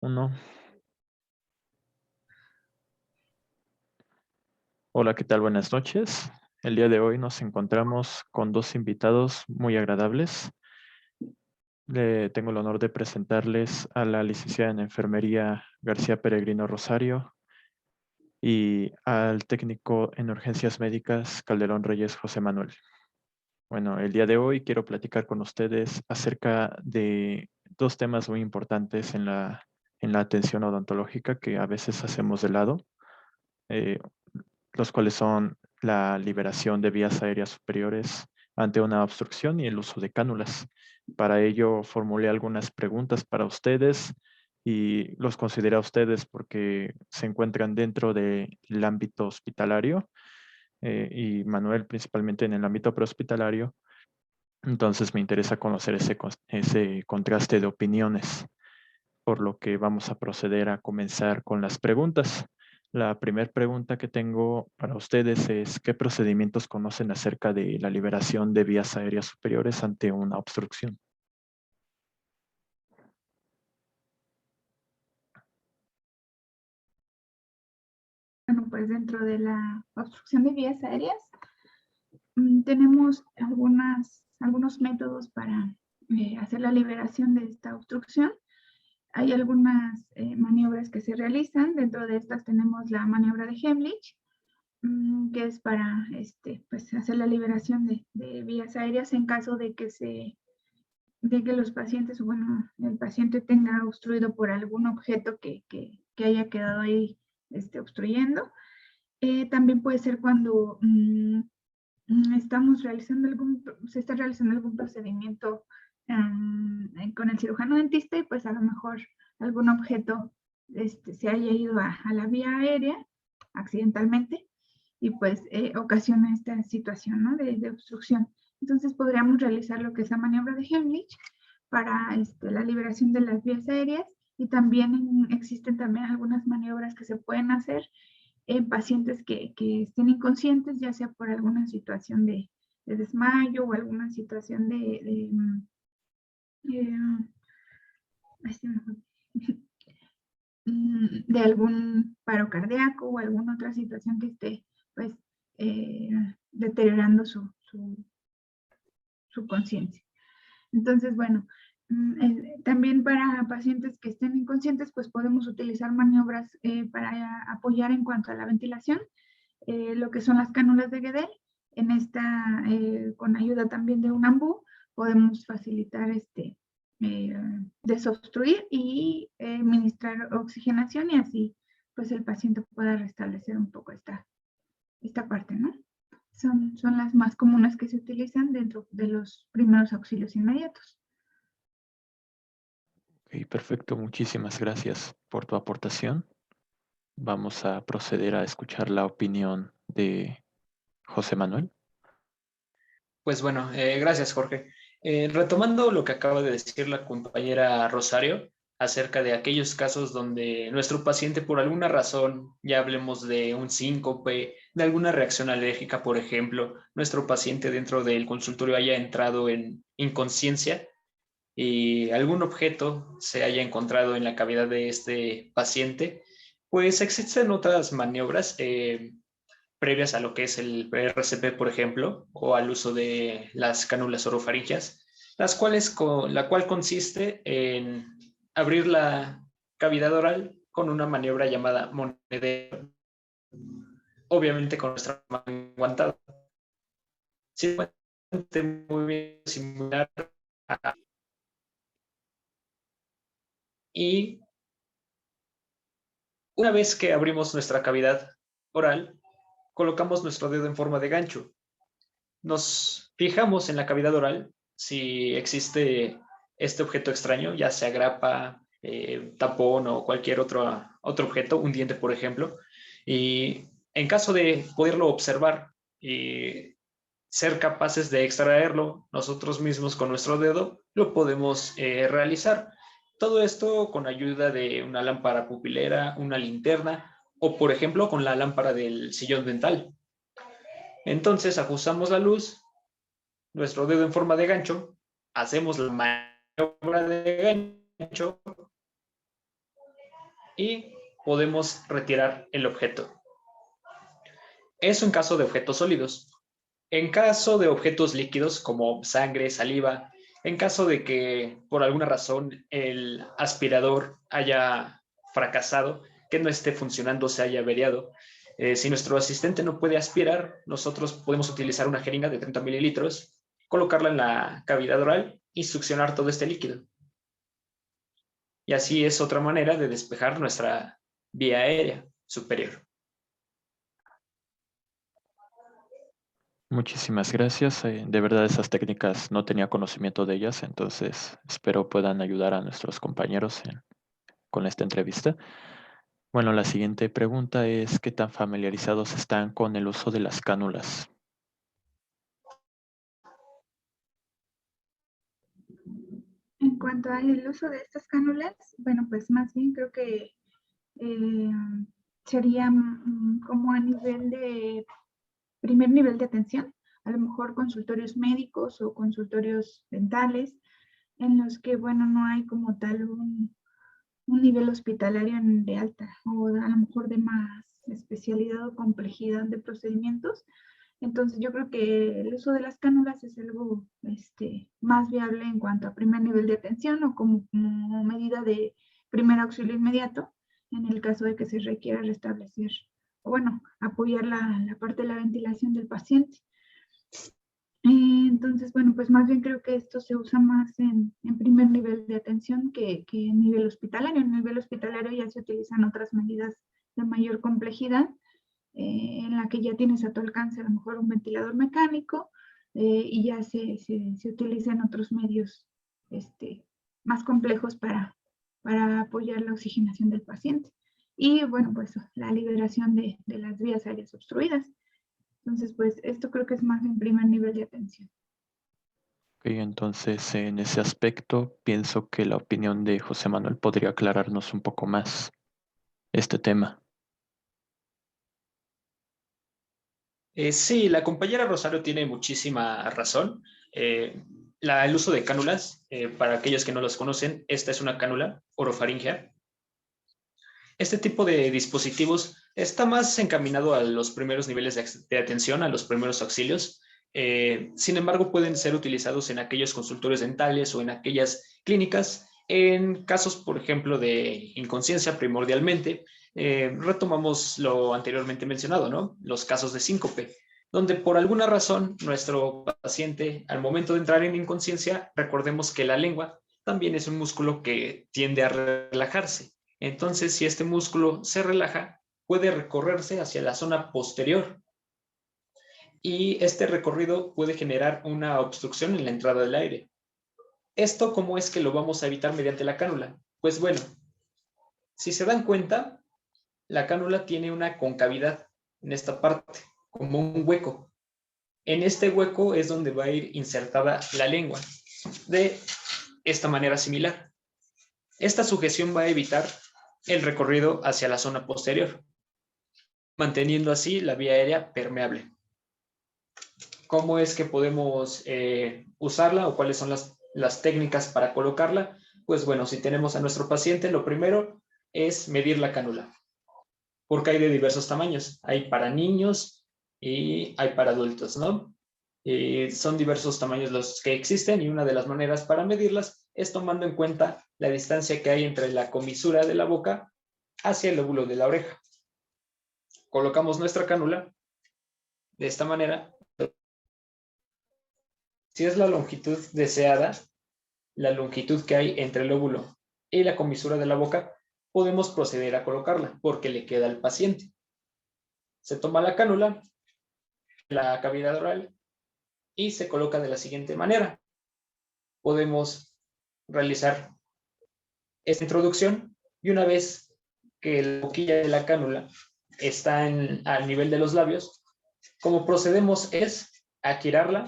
Uno. Hola, ¿qué tal? Buenas noches. El día de hoy nos encontramos con dos invitados muy agradables. Tengo el honor de presentarles a la licenciada en Enfermería García Peregrino Rosario y al técnico en Urgencias Médicas Calderón Reyes José Manuel. Bueno, el día de hoy quiero platicar con ustedes acerca de dos temas muy importantes en la atención odontológica que a veces hacemos de lado. Eh, los cuales son la liberación de vías aéreas superiores ante una obstrucción y el uso de cánulas. Para ello formulé algunas preguntas para ustedes y los consideré a ustedes porque se encuentran dentro del ámbito hospitalario y Manuel principalmente en el ámbito prehospitalario. Entonces me interesa conocer ese contraste de opiniones, por lo que vamos a proceder a comenzar con las preguntas. La primera pregunta que tengo para ustedes es, ¿qué procedimientos conocen acerca de la liberación de vías aéreas superiores ante una obstrucción? Bueno, pues dentro de la obstrucción de vías aéreas tenemos algunos métodos para hacer la liberación de esta obstrucción. Hay algunas maniobras que se realizan. Dentro de estas tenemos la maniobra de Heimlich, que es para pues hacer la liberación de vías aéreas en caso de que los pacientes, bueno, el paciente tenga obstruido por algún objeto que haya quedado ahí obstruyendo. También puede ser cuando se está realizando algún procedimiento con el cirujano dentista y pues a lo mejor algún objeto se haya ido a la vía aérea accidentalmente y pues ocasiona esta situación, ¿no?, de obstrucción. Entonces podríamos realizar lo que es la maniobra de Heimlich para la liberación de las vías aéreas, y también existen también algunas maniobras que se pueden hacer en pacientes que estén inconscientes, ya sea por alguna situación de desmayo o alguna situación de algún paro cardíaco o alguna otra situación que esté pues deteriorando su conciencia. Entonces, bueno, también para pacientes que estén inconscientes, pues podemos utilizar maniobras para apoyar en cuanto a la ventilación, lo que son las cánulas de Guedel. En esta, con ayuda también de un ambú, podemos facilitar desobstruir y ministrar oxigenación, y así pues el paciente pueda restablecer un poco esta parte, ¿no? Son las más comunes que se utilizan dentro de los primeros auxilios inmediatos. Ok, perfecto. Muchísimas gracias por tu aportación. Vamos a proceder a escuchar la opinión de José Manuel. Pues bueno, gracias, Jorge. Retomando lo que acaba de decir la compañera Rosario acerca de aquellos casos donde nuestro paciente por alguna razón, ya hablemos de un síncope, de alguna reacción alérgica, por ejemplo, nuestro paciente dentro del consultorio haya entrado en inconsciencia y algún objeto se haya encontrado en la cavidad de este paciente, pues existen otras maniobras previas a lo que es el RCP, por ejemplo, o al uso de las cánulas orofaringeas, la cual consiste en abrir la cavidad oral con una maniobra llamada monedero, obviamente con nuestra mano enguantada. Sí, muy bien similar a, y una vez que abrimos nuestra cavidad oral, colocamos nuestro dedo en forma de gancho. Nos fijamos en la cavidad oral si existe este objeto extraño, ya sea grapa, tapón o cualquier otro objeto, un diente, por ejemplo. Y en caso de poderlo observar y ser capaces de extraerlo nosotros mismos con nuestro dedo, lo podemos realizar. Todo esto con ayuda de una lámpara pupilera, una linterna o, por ejemplo, con la lámpara del sillón dental. Entonces ajustamos la luz, nuestro dedo en forma de gancho, hacemos la maniobra de gancho y podemos retirar el objeto. Eso en caso de objetos sólidos. En caso de objetos líquidos como sangre, saliva, en caso de que por alguna razón el aspirador haya fracasado, que no esté funcionando, se haya averiado, si nuestro asistente no puede aspirar, nosotros podemos utilizar una jeringa de 30 mililitros, colocarla en la cavidad oral y succionar todo este líquido. Y así es otra manera de despejar nuestra vía aérea superior. Muchísimas gracias. De verdad esas técnicas no tenía conocimiento de ellas, entonces espero puedan ayudar a nuestros compañeros con esta entrevista. Bueno, la siguiente pregunta es, ¿qué tan familiarizados están con el uso de las cánulas? En cuanto al uso de estas cánulas, bueno, pues más bien creo que sería como a nivel de primer nivel de atención, a lo mejor consultorios médicos o consultorios dentales, en los que, bueno, no hay como tal un nivel hospitalario de alta o a lo mejor de más especialidad o complejidad de procedimientos. Entonces yo creo que el uso de las cánulas es algo más viable en cuanto a primer nivel de atención o como medida de primer auxilio inmediato en el caso de que se requiera restablecer o bueno, apoyar la parte de la ventilación del paciente. Entonces, bueno, pues más bien creo que esto se usa más en primer nivel de atención que en nivel hospitalario. En nivel hospitalario ya se utilizan otras medidas de mayor complejidad, en la que ya tienes a tu alcance a lo mejor un ventilador mecánico y ya se utilizan otros medios más complejos para apoyar la oxigenación del paciente. Y bueno, pues la liberación de las vías aéreas obstruidas. Entonces, pues esto creo que es más en primer nivel de atención. Ok, entonces en ese aspecto pienso que la opinión de José Manuel podría aclararnos un poco más este tema. Sí, la compañera Rosario tiene muchísima razón. El uso de cánulas, para aquellos que no los conocen, esta es una cánula orofaringea. Este tipo de dispositivos está más encaminado a los primeros niveles de atención, a los primeros auxilios. Sin embargo, pueden ser utilizados en aquellos consultorios dentales o en aquellas clínicas en casos, por ejemplo, de inconsciencia primordialmente. Retomamos lo anteriormente mencionado, ¿no? Los casos de síncope, donde por alguna razón nuestro paciente, al momento de entrar en inconsciencia, recordemos que la lengua también es un músculo que tiende a relajarse. Entonces, si este músculo se relaja, puede recorrerse hacia la zona posterior y este recorrido puede generar una obstrucción en la entrada del aire. ¿Esto cómo es que lo vamos a evitar mediante la cánula? Pues bueno, si se dan cuenta, la cánula tiene una concavidad en esta parte, como un hueco. En este hueco es donde va a ir insertada la lengua, de esta manera similar. Esta sujeción va a evitar el recorrido hacia la zona posterior, manteniendo así la vía aérea permeable. ¿Cómo es que podemos usarla o cuáles son las técnicas para colocarla? Pues bueno, si tenemos a nuestro paciente, lo primero es medir la cánula, porque hay de diversos tamaños. Hay para niños y hay para adultos, ¿no? Son diversos tamaños los que existen y una de las maneras para medirlas es tomando en cuenta la distancia que hay entre la comisura de la boca hacia el lóbulo de la oreja. Colocamos nuestra cánula de esta manera. Si es la longitud deseada, la longitud que hay entre el lóbulo y la comisura de la boca, podemos proceder a colocarla porque le queda al paciente. Se toma la cánula, la cavidad oral y se coloca de la siguiente manera. Podemos realizar esta introducción y una vez que la boquilla de la cánula está al nivel de los labios, como procedemos es a girarla,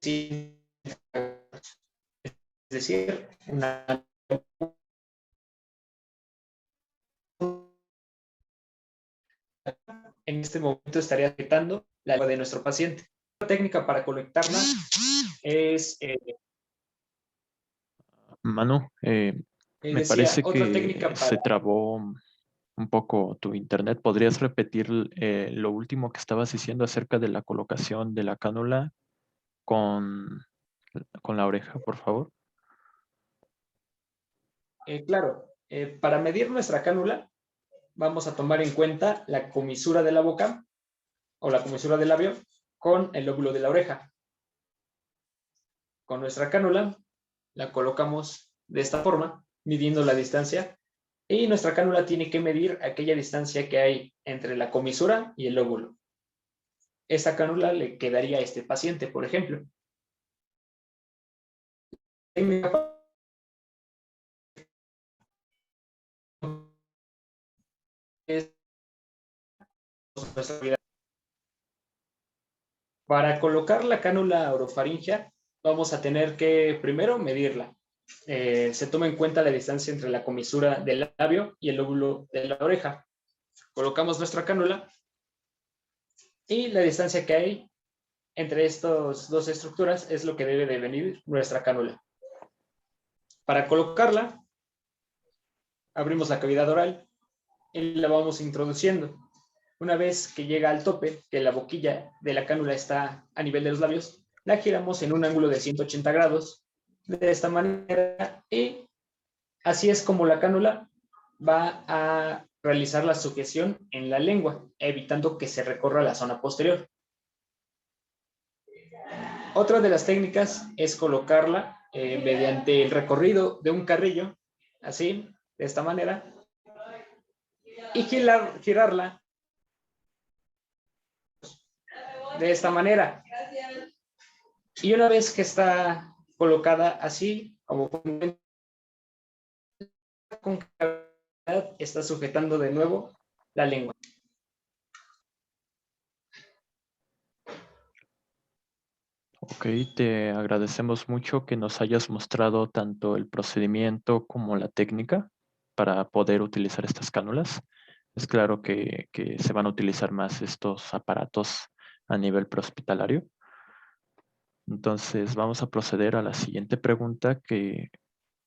es decir, en este momento estaría afectando la lengua de nuestro paciente. La técnica para conectarla es... Manu, Me Decía, parece otra técnica que se para... trabó un poco tu internet. ¿Podrías repetir lo último que estabas diciendo acerca de la colocación de la cánula con, con la oreja, por favor? Claro, para medir nuestra cánula, vamos a tomar en cuenta la comisura de la boca o la comisura del labio con el lóbulo de la oreja. Con nuestra cánula la colocamos de esta forma, midiendo la distancia, y nuestra cánula tiene que medir aquella distancia que hay entre la comisura y el lóbulo. Esta cánula le quedaría a este paciente, por ejemplo. Para colocar la cánula orofaringea, vamos a tener que primero medirla. Se toma en cuenta la distancia entre la comisura del labio y el lóbulo de la oreja. Colocamos nuestra cánula y la distancia que hay entre estas dos estructuras es lo que debe de venir nuestra cánula. Para colocarla, abrimos la cavidad oral y la vamos introduciendo. Una vez que llega al tope, que la boquilla de la cánula está a nivel de los labios, la giramos en un ángulo de 180 grados de esta manera, y así es como la cánula va a realizar la sujeción en la lengua, evitando que se recorra la zona posterior. Otra de las técnicas es colocarla mediante el recorrido de un carrillo, así, de esta manera, y girarla de esta manera. Y una vez que está colocada así, como con claridad, está sujetando de nuevo la lengua. Ok, te agradecemos mucho que nos hayas mostrado tanto el procedimiento como la técnica para poder utilizar estas cánulas. Es claro que se van a utilizar más estos aparatos a nivel prehospitalario. Entonces vamos a proceder a la siguiente pregunta que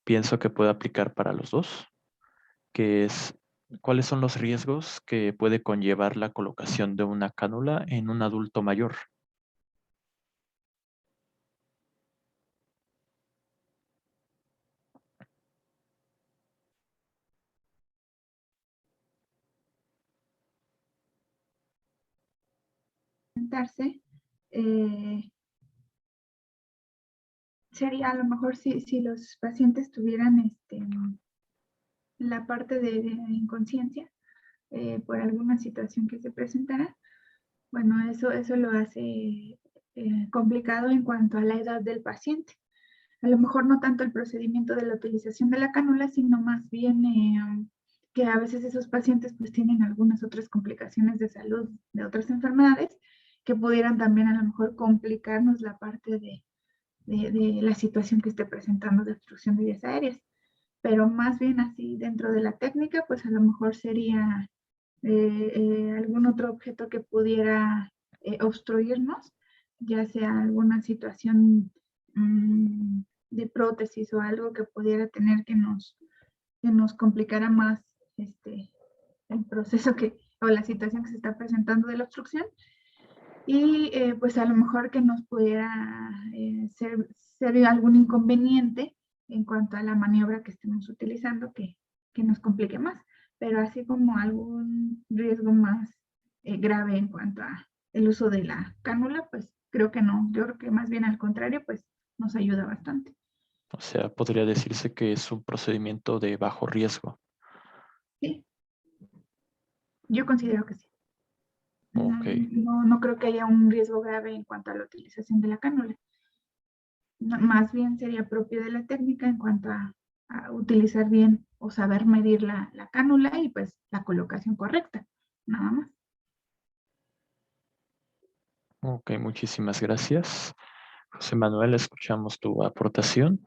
pienso que puede aplicar para los dos, que es, ¿cuáles son los riesgos que puede conllevar la colocación de una cánula en un adulto mayor? Sentarse, sería a lo mejor si los pacientes tuvieran la parte de inconsciencia por alguna situación que se presentara. Bueno, eso lo hace complicado en cuanto a la edad del paciente. A lo mejor no tanto el procedimiento de la utilización de la cánula, sino más bien que a veces esos pacientes pues tienen algunas otras complicaciones de salud de otras enfermedades que pudieran también a lo mejor complicarnos la parte de la situación que esté presentando de obstrucción de vías aéreas. Pero más bien así dentro de la técnica, pues a lo mejor sería algún otro objeto que pudiera obstruirnos, ya sea alguna situación de prótesis o algo que pudiera tener que nos complicara más el proceso o la situación que se está presentando de la obstrucción. Y pues a lo mejor que nos pudiera ser algún inconveniente en cuanto a la maniobra que estemos utilizando que nos complique más, pero así como algún riesgo más grave en cuanto a el uso de la cánula, pues creo que no, yo creo que más bien al contrario, pues nos ayuda bastante. O sea, podría decirse que es un procedimiento de bajo riesgo. Sí, yo considero que sí. Ok, No creo que haya un riesgo grave en cuanto a la utilización de la cánula. Más bien sería propio de la técnica en cuanto a utilizar bien o saber medir la cánula y pues la colocación correcta, nada más. ok, muchísimas gracias. José Manuel, escuchamos tu aportación.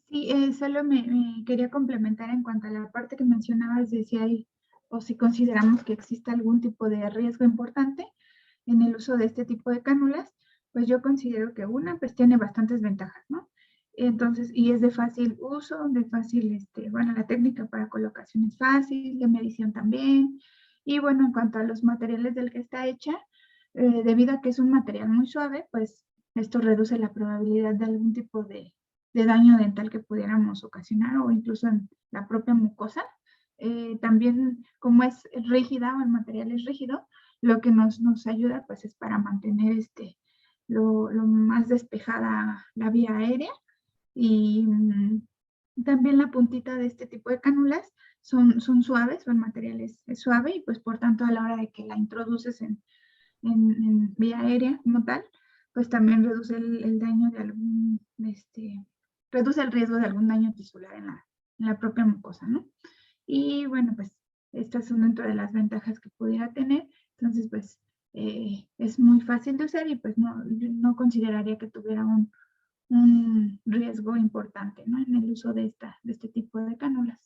Sí, solo me quería complementar en cuanto a la parte que mencionabas de si hay o si consideramos que existe algún tipo de riesgo importante. en el uso de este tipo de cánulas, pues yo considero que una, pues tiene bastantes ventajas, ¿no? Entonces, y es de fácil uso, de fácil, bueno, la técnica para colocación es fácil, de medición también. Y bueno, en cuanto a los materiales del que está hecha, debido a que es un material muy suave, pues esto reduce la probabilidad de algún tipo de daño dental que pudiéramos ocasionar o incluso en la propia mucosa. También, como es rígida o el material es rígido, lo que nos ayuda pues es para mantener lo más despejada la vía aérea. Y también la puntita de este tipo de cánulas son suaves, o el material es suave, y pues por tanto a la hora de que la introduces en vía aérea como tal, pues también reduce el daño de algún, reduce el riesgo de algún daño tisular en la propia mucosa, ¿no? Y bueno, pues estas son dentro de las ventajas que pudiera tener. Entonces, pues es muy fácil de usar y pues no consideraría que tuviera un riesgo importante, ¿no? En el uso de este tipo de cánulas.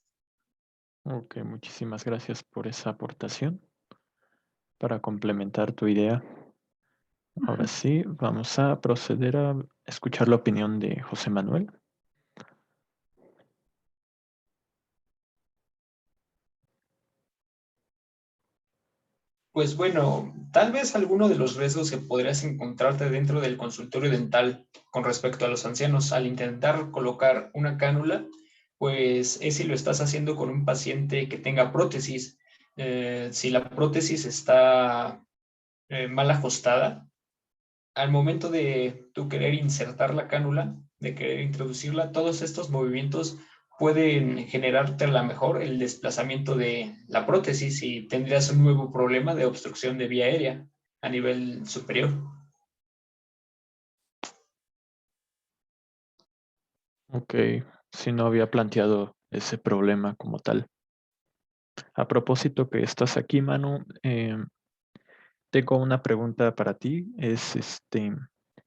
Ok, muchísimas gracias por esa aportación. Para complementar tu idea, ahora sí, vamos a proceder a escuchar la opinión de José Manuel. Pues bueno, tal vez alguno de los riesgos que podrías encontrarte dentro del consultorio dental con respecto a los ancianos al intentar colocar una cánula, pues es si lo estás haciendo con un paciente que tenga prótesis. Si la prótesis está mal ajustada, al momento de tú querer insertar la cánula, de querer introducirla, todos estos movimientos pueden generarte a lo mejor el desplazamiento de la prótesis y tendrías un nuevo problema de obstrucción de vía aérea a nivel superior. Ok, si no había planteado ese problema como tal. A propósito que estás aquí, Manu, tengo una pregunta para ti.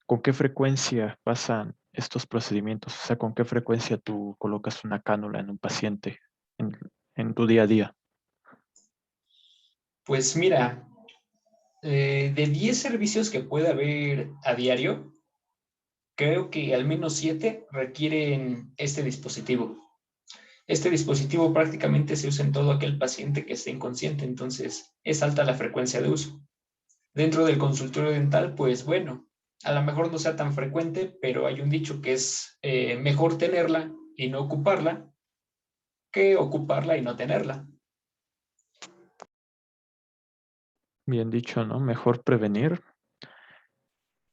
¿Con qué frecuencia pasan estos procedimientos? O sea, ¿con qué frecuencia tú colocas una cánula en un paciente en tu día a día? Pues mira, de 10 servicios que puede haber a diario, creo que al menos 7 requieren este dispositivo. Este dispositivo prácticamente se usa en todo aquel paciente que esté inconsciente, entonces es alta la frecuencia de uso. Dentro del consultorio dental, pues bueno, a lo mejor no sea tan frecuente, pero hay un dicho que es mejor tenerla y no ocuparla que ocuparla y no tenerla. Bien dicho, ¿no? Mejor prevenir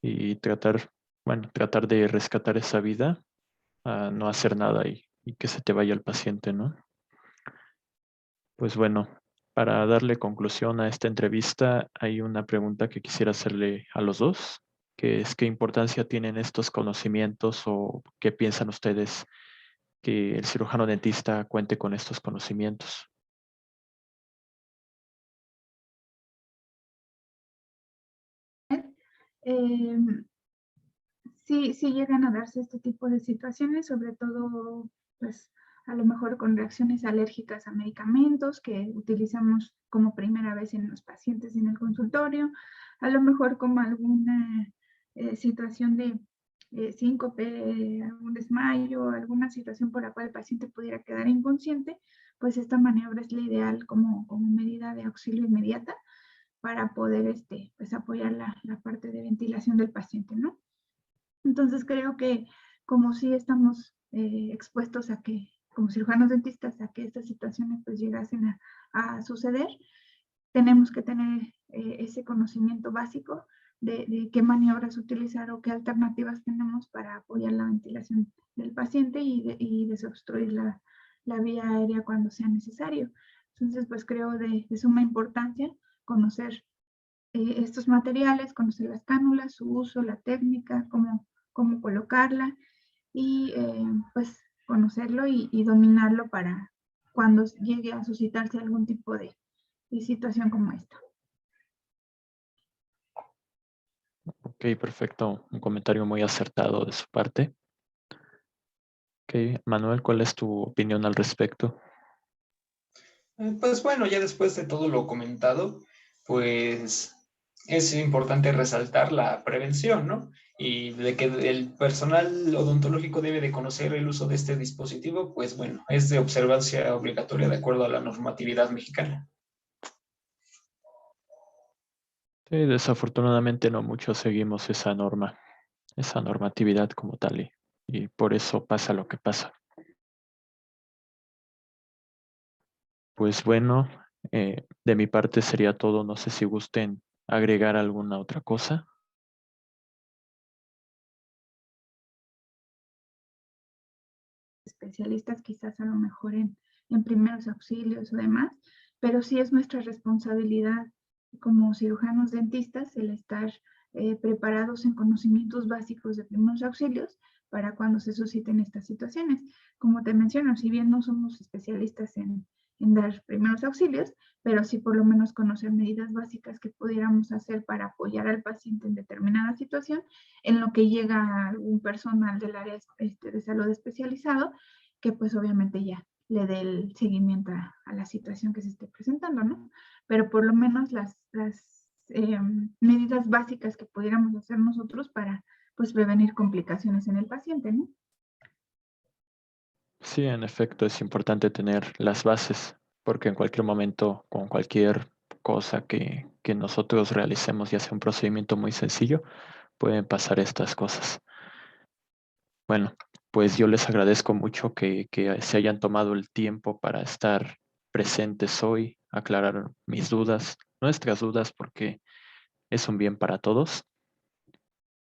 y tratar de rescatar esa vida a no hacer nada y que se te vaya el paciente, ¿no? Pues bueno, para darle conclusión a esta entrevista, hay una pregunta que quisiera hacerle a los dos, que es qué importancia tienen estos conocimientos o qué piensan ustedes que el cirujano dentista cuente con estos conocimientos. Eh, sí llegan a darse este tipo de situaciones, sobre todo, pues, a lo mejor con reacciones alérgicas a medicamentos que utilizamos como primera vez en los pacientes en el consultorio, a lo mejor como alguna situación de síncope, algún desmayo, alguna situación por la cual el paciente pudiera quedar inconsciente, pues esta maniobra es la ideal como medida de auxilio inmediata para poder pues, apoyar la parte de ventilación del paciente, ¿no? Entonces creo que como sí estamos expuestos a que, como cirujanos dentistas, a que estas situaciones pues llegasen a suceder, tenemos que tener ese conocimiento básico de qué maniobras utilizar o qué alternativas tenemos para apoyar la ventilación del paciente y desobstruir la vía aérea cuando sea necesario. Entonces, pues creo de suma importancia conocer estos materiales, conocer las cánulas, su uso, la técnica, cómo colocarla y pues conocerlo y dominarlo para cuando llegue a suscitarse algún tipo de situación como esta. Ok, perfecto. Un comentario muy acertado de su parte. Ok, Manuel, ¿cuál es tu opinión al respecto? Pues bueno, ya después de todo lo comentado, pues es importante resaltar la prevención, ¿no? Y de que el personal odontológico debe de conocer el uso de este dispositivo, pues bueno, es de observancia obligatoria de acuerdo a la normatividad mexicana. Sí, desafortunadamente no muchos seguimos esa norma, esa normatividad como tal, y por eso pasa lo que pasa. Pues bueno, de mi parte sería todo. No sé si gusten agregar alguna otra cosa. Especialistas quizás a lo mejor en primeros auxilios o demás, pero sí es nuestra responsabilidad como cirujanos dentistas el estar preparados en conocimientos básicos de primeros auxilios para cuando se susciten estas situaciones. Como te menciono, si bien no somos especialistas en dar primeros auxilios, pero sí por lo menos conocer medidas básicas que pudiéramos hacer para apoyar al paciente en determinada situación, en lo que llega algún personal del área de salud especializado, que pues obviamente ya le dé el seguimiento a la situación que se esté presentando, ¿no? Pero por lo menos las medidas básicas que pudiéramos hacer nosotros para pues prevenir complicaciones en el paciente, ¿no? Sí, en efecto, es importante tener las bases, porque en cualquier momento, con cualquier cosa que nosotros realicemos, ya sea un procedimiento muy sencillo, pueden pasar estas cosas. Bueno, pues yo les agradezco mucho que se hayan tomado el tiempo para estar presentes hoy, aclarar mis dudas, nuestras dudas, porque es un bien para todos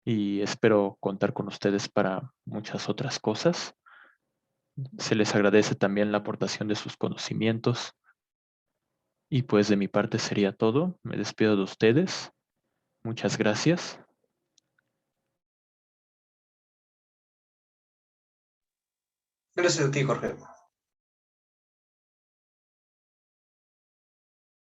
y espero contar con ustedes para muchas otras cosas. Se les agradece también la aportación de sus conocimientos y pues de mi parte sería todo. Me despido de ustedes. Muchas gracias. Gracias a ti, Jorge.